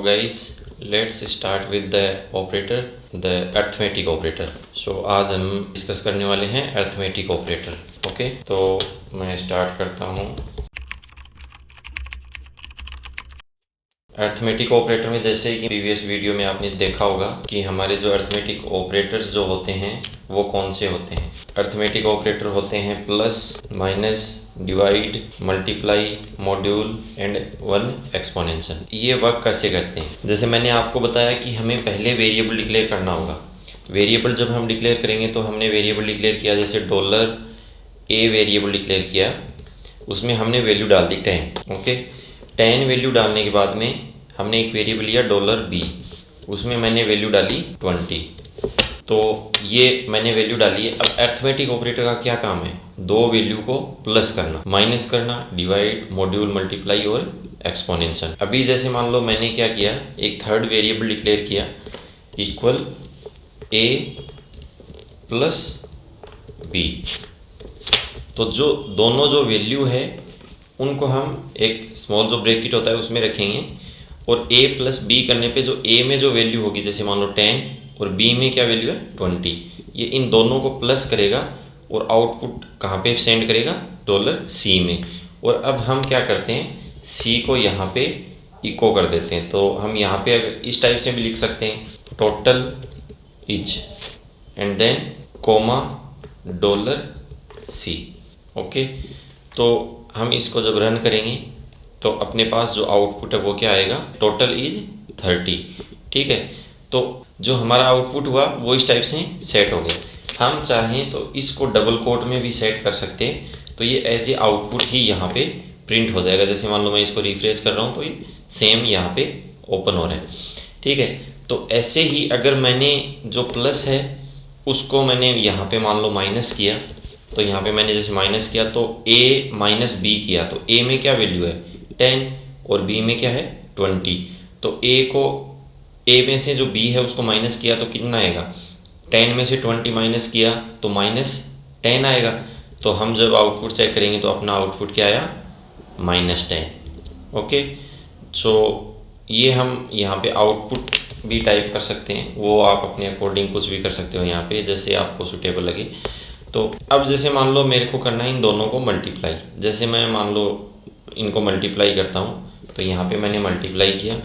guys, let's start with the operator, the arithmetic operator. So आज हम discuss करने वाले हैं arithmetic operator. ओके, तो मैं स्टार्ट करता हूँ। अर्थमेटिक ऑपरेटर में जैसे कि प्रीवियस वीडियो में आपने देखा होगा कि हमारे जो अर्थमेटिक ऑपरेटर्स जो होते हैं वो कौन से होते हैं। अर्थमेटिक ऑपरेटर होते हैं plus, minus, divide, multiply, module and one exponential. ये वर्क कैसे करते हैं, जैसे मैंने आपको बताया कि हमें पहले वेरिएबल डिक्लेयर करना होगा। वेरिएबल जब हम डिक्लेयर करेंगे तो हमने वेरिएबल डिक्लेयर किया, जैसे $a वेरिएबल डिक्लेयर किया, उसमें हमने वैल्यू डाल दी 10। ओके, 10 वैल्यू डालने के बाद में हमने एक वेरिएबल लिया $b, उसमें मैंने वैल्यू डाली 20। तो ये मैंने वैल्यू डाली है। अब अर्थमेटिक ऑपरेटर का क्या काम है, दो वैल्यू को प्लस करना, माइनस करना, डिवाइड, मॉड्यूल, मल्टीप्लाई और एक्सपोनेंशियल। अभी जैसे मान लो मैंने क्या किया, एक थर्ड वेरिएबल डिक्लेयर किया इक्वल a प्लस b। तो जो दोनों जो वैल्यू है उनको हम एक स्मॉल जो ब्रैकेट होता है उसमें रखेंगे, और a प्लस b करने पे जो a में जो वैल्यू होगी, जैसे मान लो 10 और b में क्या वैल्यू है 20, ये इन दोनों को प्लस करेगा और आउटपुट कहाँ पे सेंड करेगा, $c में। और अब हम क्या करते हैं, c को यहाँ पे इको कर देते हैं। तो हम यहाँ पे इस टाइप से भी लिख सकते हैं, total is and then comma $c। Okay, तो हम इसको जब रन करेंगे तो अपने पास जो आउटपुट है वो क्या आएगा, टोटल इज 30। ठीक है, तो जो हमारा आउटपुट हुआ वो इस टाइप से सेट हो गया। हम चाहें तो इसको डबल कोट में भी सेट कर सकते हैं, तो ये एज ए आउटपुट ही यहाँ पे प्रिंट हो जाएगा। जैसे मान लो मैं इसको रिफ्रेश कर रहा हूँ तो ये सेम यहाँ पे ओपन हो रहा है। ठीक है, तो ऐसे ही अगर मैंने जो प्लस है उसको मैंने यहाँ पे मान लो माइनस किया, तो यहाँ पे मैंने जैसे माइनस किया तो a माइनस b किया, तो a में क्या वैल्यू है 10 और b में क्या है 20। तो a में से जो b है उसको माइनस किया तो कितना आएगा, 10 में से 20 माइनस किया तो -10 आएगा। तो हम जब आउटपुट चेक करेंगे तो अपना आउटपुट क्या आया, -10। ओके, सो ये हम यहाँ पे आउटपुट भी टाइप कर सकते हैं, वो आप अपने अकॉर्डिंग कुछ भी कर सकते हो यहाँ पे, जैसे आपको सूटेबल लगे। तो अब जैसे मान लो मेरे को करना है इन दोनों को मल्टीप्लाई, जैसे मैं मान लो इनको मल्टीप्लाई करता हूँ, तो यहाँ पे मैंने मल्टीप्लाई किया,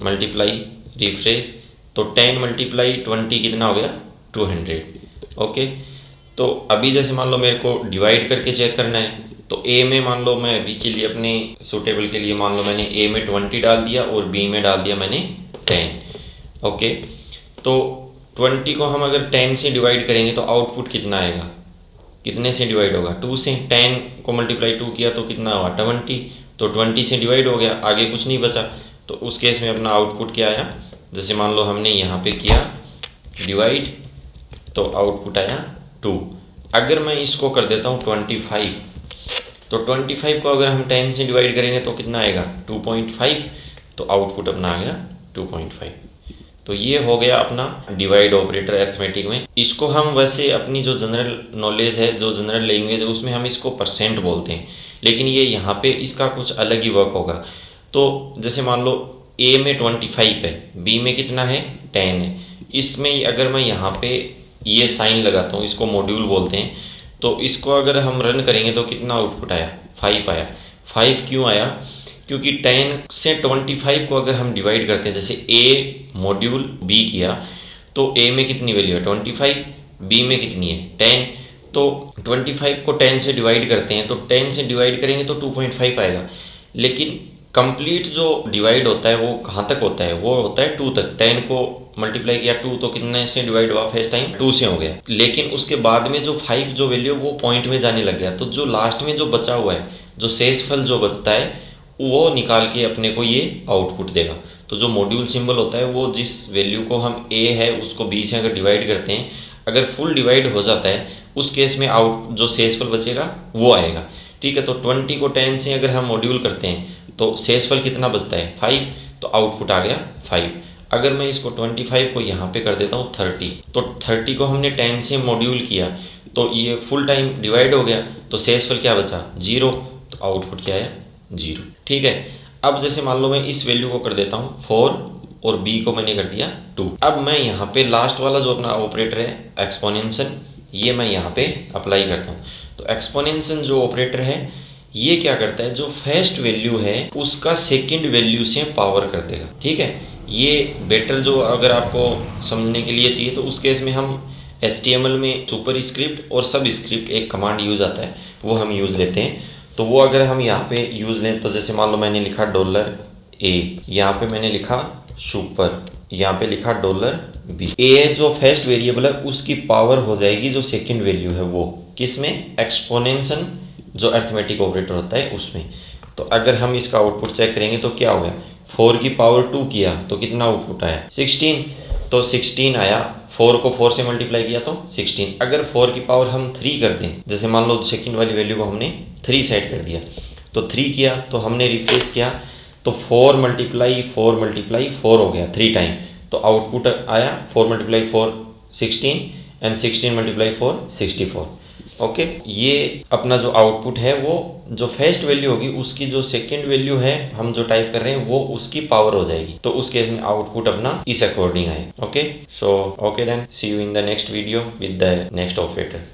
मल्टीप्लाई, रिफ्रेश, तो 10 मल्टीप्लाई 20 कितना हो गया 200। ओके, तो अभी जैसे मान लो मेरे को डिवाइड करके चेक करना है, तो a में मान लो मैं अभी के लिए अपने सूटेबल के लिए मान लो मैंने a में 20 डाल दिया और b में डाल दिया मैंने 10। ओके, तो 20 को हम अगर 10 से डिवाइड करेंगे तो आउटपुट कितना आएगा, कितने से डिवाइड होगा 2 से। 10 को मल्टीप्लाई 2 किया तो कितना हुआ 20, तो 20 से डिवाइड हो गया, आगे कुछ नहीं बचा। तो उस केस में अपना आउटपुट क्या आया, जैसे मान लो हमने यहाँ पे किया डिवाइड तो आउटपुट आया 2। अगर मैं इसको कर देता हूँ 25, तो 25 को अगर हम 10 से डिवाइड करेंगे तो कितना आएगा 2.5, तो आउटपुट अपना आ गया 2.5। तो ये हो गया अपना डिवाइड ऑपरेटर अर्थमेटिक में। इसको हम वैसे अपनी जो जनरल नॉलेज है, जो जनरल लैंग्वेज है, उसमें हम इसको परसेंट बोलते हैं, लेकिन ये यहाँ पे इसका कुछ अलग ही वर्क होगा। तो जैसे मान लो a में 25 है, b में कितना है 10 है, इसमें अगर मैं यहाँ पे ये साइन लगाता हूँ, इसको मॉड्यूल बोलते हैं, तो इसको अगर हम रन करेंगे तो कितना आउटपुट आया 5 आया। 5 क्यों आया, क्योंकि 10 से 25 को अगर हम डिवाइड करते हैं, जैसे a मॉड्यूल b किया तो a में कितनी वैल्यू है 25, b में कितनी है 10, तो 25 को 10 से डिवाइड करते हैं, तो 10 से डिवाइड करेंगे तो 2.5 आएगा। लेकिन कंप्लीट जो डिवाइड होता है वो कहाँ तक होता है, वो होता है 2 तक। 10 को मल्टीप्लाई किया 2 तो कितने से डिवाइड हुआ, फर्स्ट टाइम 2 से हो गया, लेकिन उसके बाद में जो 5 जो वैल्यू वो पॉइंट में जाने लग गया, तो जो लास्ट में जो बचा हुआ है, जो शेषफल जो बचता है वो निकाल के अपने को ये आउटपुट देगा। तो जो मॉड्यूल सिंबल होता है वो जिस वैल्यू को हम a है उसको b से अगर डिवाइड करते हैं, अगर फुल डिवाइड हो जाता है उस केस में आउट जो शेषफल बचेगा वो आएगा। ठीक है, तो 20 को 10 से अगर हम मॉड्यूल करते हैं तो शेषफल कितना बचता है 5, तो आउटपुट आ गया 5। अगर मैं इसको 25 को यहाँ पे कर देता हूँ 30, तो 30 को हमने 10 से मॉड्यूल किया तो ये फुल टाइम डिवाइड हो गया, तो शेषफल क्या बचा 0, तो आउटपुट क्या आया 0। ठीक है, अब जैसे मान लो मैं इस वैल्यू को कर देता हूँ 4 और b को मैंने कर दिया 2। अब मैं यहाँ पे लास्ट वाला जो अपना ऑपरेटर है एक्सपोनेंशियल, ये मैं यहाँ पे अप्लाई करता हूँ। तो एक्सपोनेंशियल जो ऑपरेटर है ये क्या करता है, जो फर्स्ट वैल्यू है उसका सेकंड वैल्यू से पावर कर देगा। ठीक है, ये बेटर जो अगर आपको समझने के लिए चाहिए तो उस केस में हम HTML में सुपर स्क्रिप्ट और सब स्क्रिप्ट एक कमांड यूज आता है, वो हम यूज लेते हैं। तो वो अगर हम यहाँ पे यूज लें तो जैसे मान लो मैंने लिखा $A, यहाँ पे मैंने लिखा सुपर, यहाँ पे लिखा $B। ए जो फर्स्ट वेरिएबल है उसकी पावर हो जाएगी जो सेकंड वैल्यू है वो किसमें, एक्सपोनेंशियल जो अरिथमेटिक ऑपरेटर होता है उसमें। तो अगर हम इसका आउटपुट चेक करेंगे तो क्या हो गया, 4 की पावर 2 किया तो कितना आउटपुट आया 16। तो 16 आया, 4 को 4 से मल्टीप्लाई किया तो 16। अगर 4 की पावर हम 3 कर दें, जैसे मान लो सेकंड वाली वैल्यू को हमने 3 सेट कर दिया तो 3 किया तो हमने रिफ्रेश किया तो 4 मल्टीप्लाई 4 हो गया 3 टाइम। तो आउटपुट आया 4 मल्टीप्लाई 4 16 एंड 16 मल्टीप्लाई 4 64। ओके, ये अपना जो आउटपुट है वो जो फर्स्ट वैल्यू होगी उसकी जो सेकंड वैल्यू है हम जो टाइप कर रहे हैं वो उसकी पावर हो जाएगी। तो उस केस में आउटपुट अपना इस अकॉर्डिंग आएगा। Okay, so okay then see you in the next video with the next operator.